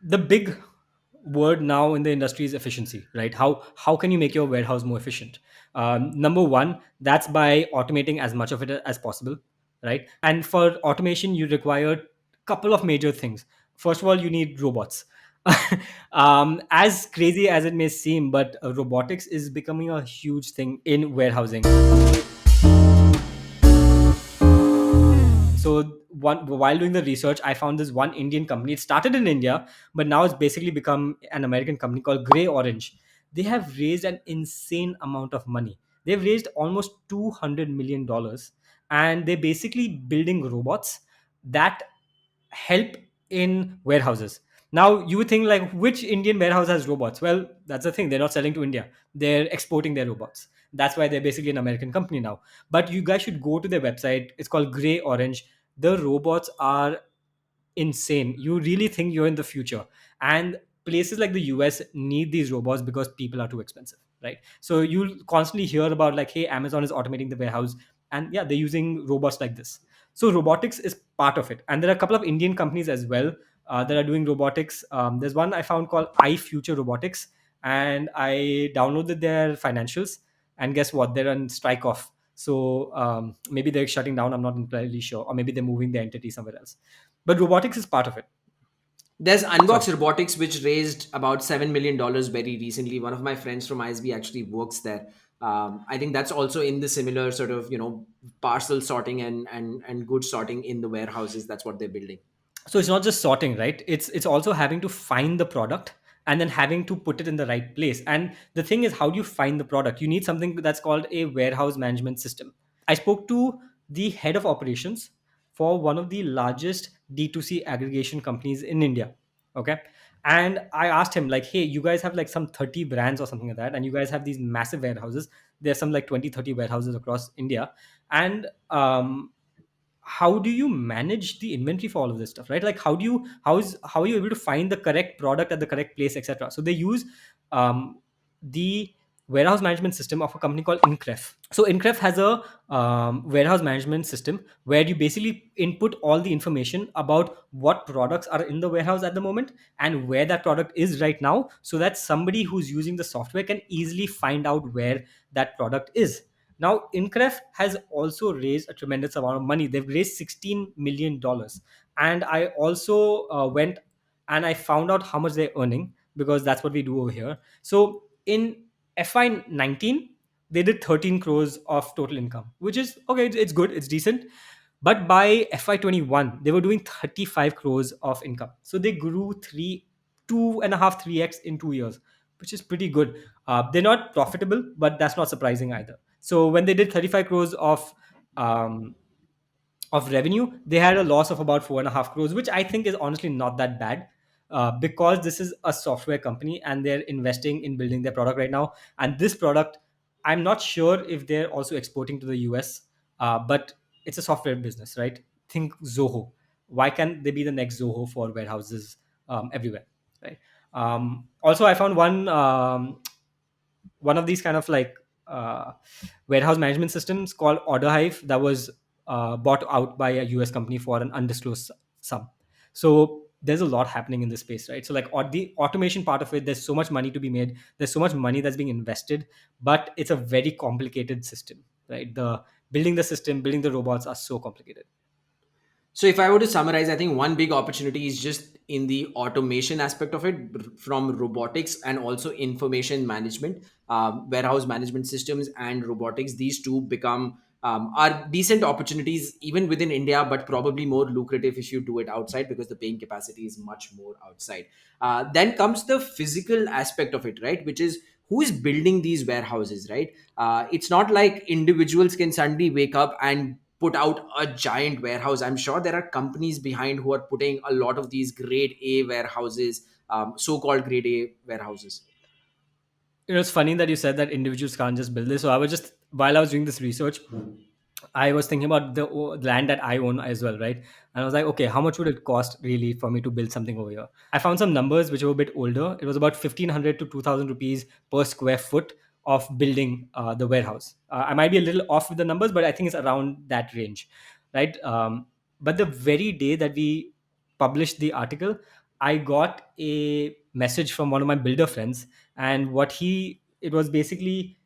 The big word now in the industry is efficiency, right? How can you make your warehouse more efficient? Number one, that's by automating as much of it as possible, right? And for automation, you require a couple of major things. First of all, you need robots. As crazy as it may seem, but robotics is becoming a huge thing in warehousing. So while doing the research, I found this one Indian company. It started in India, but now it's basically become an American company called GreyOrange. They have raised an insane amount of money. They've raised almost $200 million, and they're basically building robots that help in warehouses. Now you would think, like, which Indian warehouse has robots? Well, that's the thing. They're not selling to India. They're exporting their robots. That's why they're basically an American company now. But you guys should go to their website. It's called GreyOrange. The robots are insane. You really think you're in the future. And places like the US need these robots because people are too expensive, right? So you'll constantly hear about, like, hey, Amazon is automating the warehouse. And yeah, they're using robots like this. So robotics is part of it. And there are a couple of Indian companies as well that are doing robotics. There's one I found called iFuture Robotics. And I downloaded their financials. And guess what? They're on strike off. So maybe they're shutting down. I'm not entirely sure. Or maybe they're moving the entity somewhere else, but robotics is part of it. There's Sorry. Unbox Robotics, which raised about $7 million very recently. One of my friends from ISB actually works there. I think that's also in the similar sort of parcel sorting and goods sorting in the warehouses. That's what they're building. So it's not just sorting, right? It's also having to find the product and then having to put it in the right place. And the thing is, how do you find the product? You need something that's called a warehouse management system. I spoke to the head of operations for one of the largest D2C aggregation companies in India. Okay. And I asked him, like, hey, you guys have like some 30 brands or something like that, and you guys have these massive warehouses. There's some like 20, 30 warehouses across India. And how do you manage the inventory for all of this stuff, right? Like, how are you able to find the correct product at the correct place, etc.? So they use the warehouse management system of a company called Incref. So Incref has a warehouse management system where you basically input all the information about what products are in the warehouse at the moment and where that product is right now, so that somebody who's using the software can easily find out where that product is. Now, Incref has also raised a tremendous amount of money. They've raised $16 million, and I also went and I found out how much they're earning, because that's what we do over here. So in FY19, they did 13 crores of total income, which is okay. It's good. It's decent. But by FY21, they were doing 35 crores of income. So they grew two and a half, 3x in 2 years, which is pretty good. They're not profitable, but that's not surprising either. So when they did 35 crores um, of revenue, they had a loss of about 4.5 crores, which I think is honestly not that bad, because this is a software company and they're investing in building their product right now. And this product, I'm not sure if they're also exporting to the US, but it's a software business, right? Think Zoho. Why can't they be the next Zoho for warehouses everywhere, right? Also, I found one of these kind of like uh, warehouse management systems called Orderhive that was bought out by a US company for an undisclosed sum. So there's a lot happening in this space, right? So like the automation part of it, there's so much money to be made. There's so much money that's being invested, but it's a very complicated system, right? The building the system, building the robots are so complicated. So if I were to summarize, I think one big opportunity is just in the automation aspect of it, from robotics and also information management, warehouse management systems and robotics. These two become are decent opportunities even within India, but probably more lucrative if you do it outside, because the paying capacity is much more outside. Then comes the physical aspect of it, right? Which is who is building these warehouses, right? It's not like individuals can suddenly wake up and put out a giant warehouse. I'm sure there are companies behind who are putting a lot of these grade A warehouses, so-called grade A warehouses. It's funny that you said that individuals can't just build this. So I was just, while I was doing this research, I was thinking about the land that I own as well, right? And I was like, okay, how much would it cost really for me to build something over here? I found some numbers which were a bit older. It was about 1,500 to 2,000 rupees per square foot of building the warehouse. I might be a little off with the numbers, but I think it's around that range, right? But the very day that we published the article, I got a message from one of my builder friends, and it was basically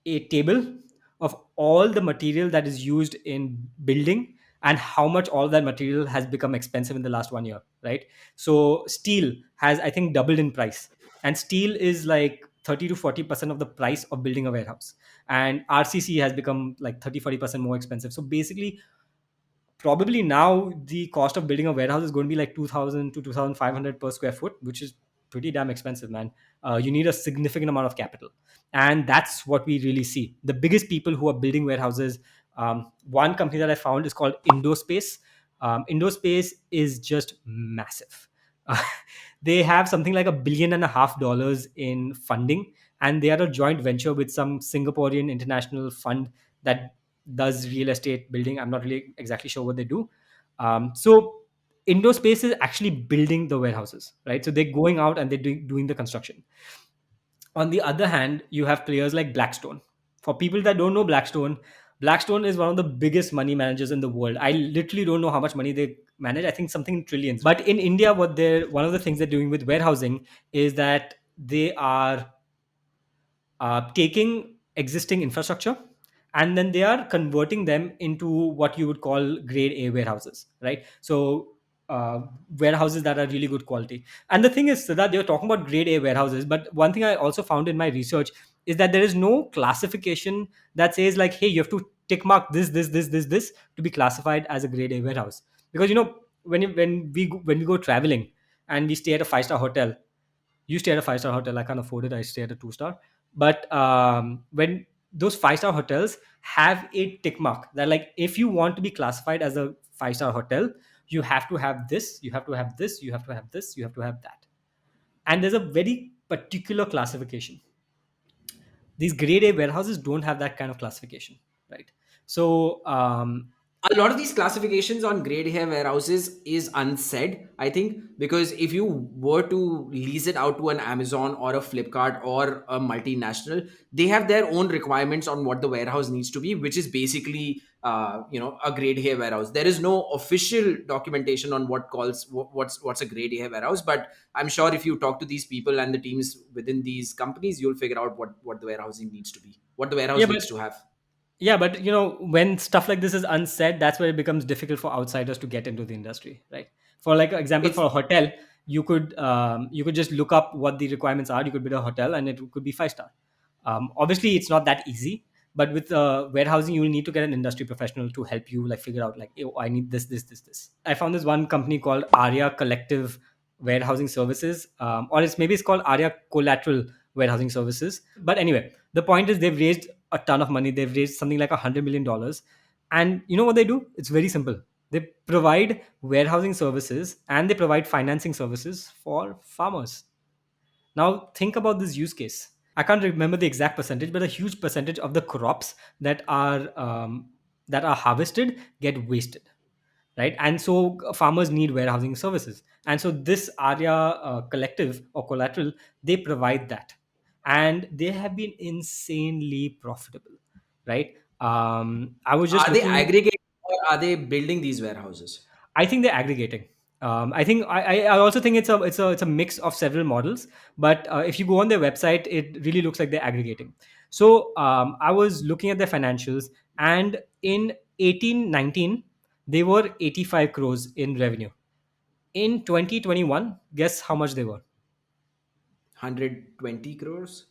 a table of all the material that is used in building and how much all that material has become expensive in the last 1 year, right? So steel has, I think, doubled in price, and steel is like 30 to 40% of the price of building a warehouse, and RCC has become like 30-40% more expensive. So basically, probably now the cost of building a warehouse is going to be like 2000 to 2500 per square foot, which is pretty damn expensive, man. You need a significant amount of capital, and that's what we really see. The biggest people who are building warehouses, one company that I found is called Indospace. Indospace is just massive. Uh, they have something like $1.5 billion in funding, and they are a joint venture with some Singaporean international fund that does real estate building. I'm not really exactly sure what they do. So Indospace is actually building the warehouses, right? So they're going out and they're doing the construction. On the other hand, you have players like Blackstone. For people that don't know Blackstone, Blackstone is one of the biggest money managers in the world. I literally don't know how much money they manage. I think something in trillions. But in India, one of the things they're doing with warehousing is that they are taking existing infrastructure, and then they are converting them into what you would call grade A warehouses, right? So warehouses that are really good quality. And the thing is that they're talking about grade A warehouses, but one thing I also found in my research is that there is no classification that says like, hey, you have to tick mark this to be classified as a grade A warehouse. Because when we go traveling and we stay at a five-star hotel, you stay at a five-star hotel. I can't afford it. I stay at a two-star. But when those five-star hotels have a tick mark that, like, if you want to be classified as a five-star hotel, you have to have this, you have to have this, you have to have this, you have to have that. And there's a very particular classification. These grade A warehouses don't have that kind of classification, right? So A lot of these classifications on grade hair warehouses is unsaid, I think, because if you were to lease it out to an Amazon or a Flipkart or a multinational, they have their own requirements on what the warehouse needs to be, which is basically a grade hair warehouse. There is no official documentation on what's a grade hair warehouse, but I'm sure if you talk to these people and the teams within these companies, you'll figure out what the warehousing needs to be, what the yeah, warehouse but needs to have. Yeah, but when stuff like this is unsaid, that's where it becomes difficult for outsiders to get into the industry, right? For like example, It's for a hotel, you could just look up what the requirements are. You could build a hotel, and it could be five-star. Obviously, it's not that easy, but with warehousing, you will need to get an industry professional to help you like figure out like, oh, I need this. I found this one company called Arya Collective Warehousing Services, or it's called Arya Collateral Warehousing Services. But anyway, the point is they've raised a ton of money. They've raised something like $100 million, and you know what they do? It's very simple. They provide warehousing services and they provide financing services for farmers. Now think about this use case. I can't remember the exact percentage, but a huge percentage of the crops that are harvested get wasted, right? And so farmers need warehousing services, and so this Arya collective or collateral, they provide that, and they have been insanely profitable, right? I was just Are they looking. aggregating or are they building these warehouses? I think they're aggregating. I think I also think it's a mix of several models. But if you go on their website, it really looks like they're aggregating. So I was looking at their financials, and in 1819 they were 85 crores in revenue. In 2021, guess how much they were? 120 crores?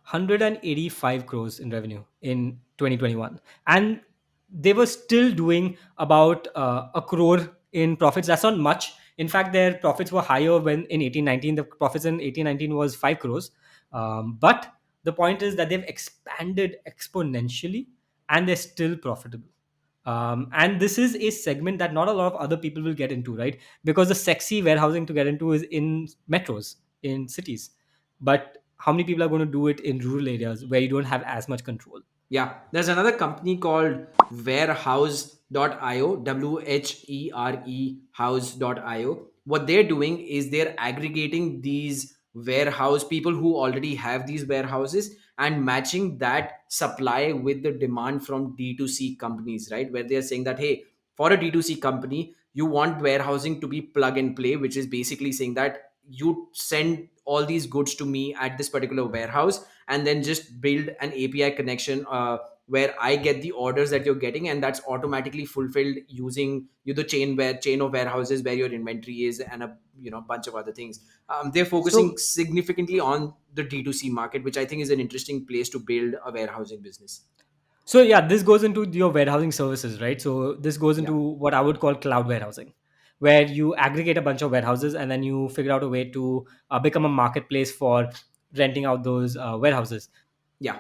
185 crores in revenue in 2021, and they were still doing about a crore in profits. That's not much. In fact, their profits were higher when in 1819. The profits in 1819 was 5 crores. But the point is that they've expanded exponentially, and they're still profitable. And this is a segment that not a lot of other people will get into, right? Because the sexy warehousing to get into is in metros, in cities. But how many people are going to do it in rural areas where you don't have as much control? Yeah, there's another company called Warehouseio, WHERE house.io. What they're doing is they're aggregating these warehouse people who already have these warehouses and matching that supply with the demand from D2C companies, right? Where they're saying that, hey, for a D2C company, You want warehousing to be plug and play, which is basically saying that you send all these goods to me at this particular warehouse, and then just build an API connection where I get the orders that you're getting, and that's automatically fulfilled using the chain of warehouses where your inventory is, and a bunch of other things. They're focusing So significantly on the D2C market, which I think is an interesting place to build a warehousing business. So yeah, this goes into your warehousing services, right? So this goes Yeah. into what I would call cloud warehousing, where you aggregate a bunch of warehouses and then you figure out a way to become a marketplace for renting out those warehouses. Yeah.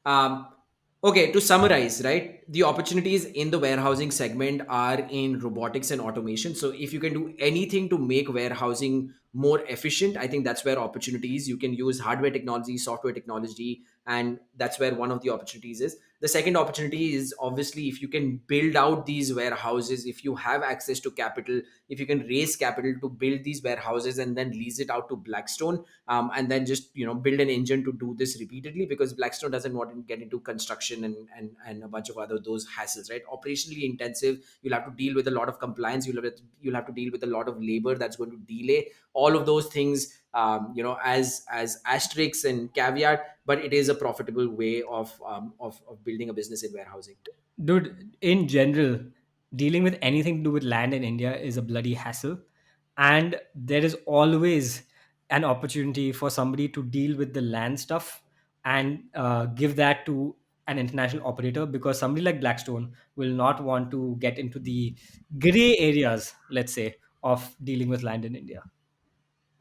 Um, okay, to summarize, right, the opportunities in the warehousing segment are in robotics and automation. So if you can do anything to make warehousing more efficient, I think that's where opportunities. You can use hardware technology, software technology, and that's where one of the opportunities is. The second opportunity is obviously if you can build out these warehouses, if you have access to capital, if you can raise capital to build these warehouses and then lease it out to Blackstone, and then just build an engine to do this repeatedly, because Blackstone doesn't want to get into construction and a bunch of other those hassles, right? Operationally intensive. You'll have to deal with a lot of compliance. You'll have to deal with a lot of labor that's going to delay all of those things, as asterisks and caveat, but it is a profitable way of building a business in warehousing. Dude, in general, dealing with anything to do with land in India is a bloody hassle. And there is always an opportunity for somebody to deal with the land stuff and give that to an international operator, because somebody like Blackstone will not want to get into the gray areas, let's say, of dealing with land in India.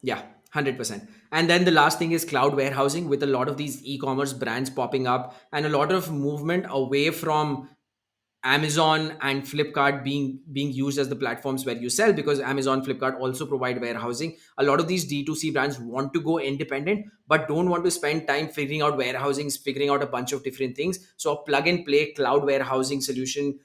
Yeah, 100%. And then the last thing is cloud warehousing, with a lot of these e-commerce brands popping up and a lot of movement away from Amazon and Flipkart being used as the platforms where you sell, because Amazon, Flipkart also provide warehousing. A lot of these D2C brands want to go independent but don't want to spend time figuring out warehousing, figuring out a bunch of different things. So a plug and play cloud warehousing solution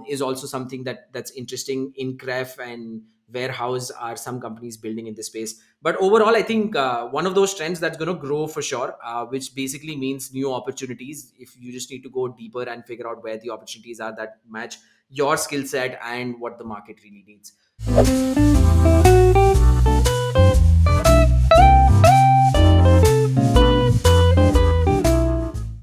is also something that's interesting. Incref and Warehouse are some companies building in this space. But overall, I think one of those trends that's going to grow for sure, which basically means new opportunities. If you just need to go deeper and figure out where the opportunities are that match your skill set and what the market really needs.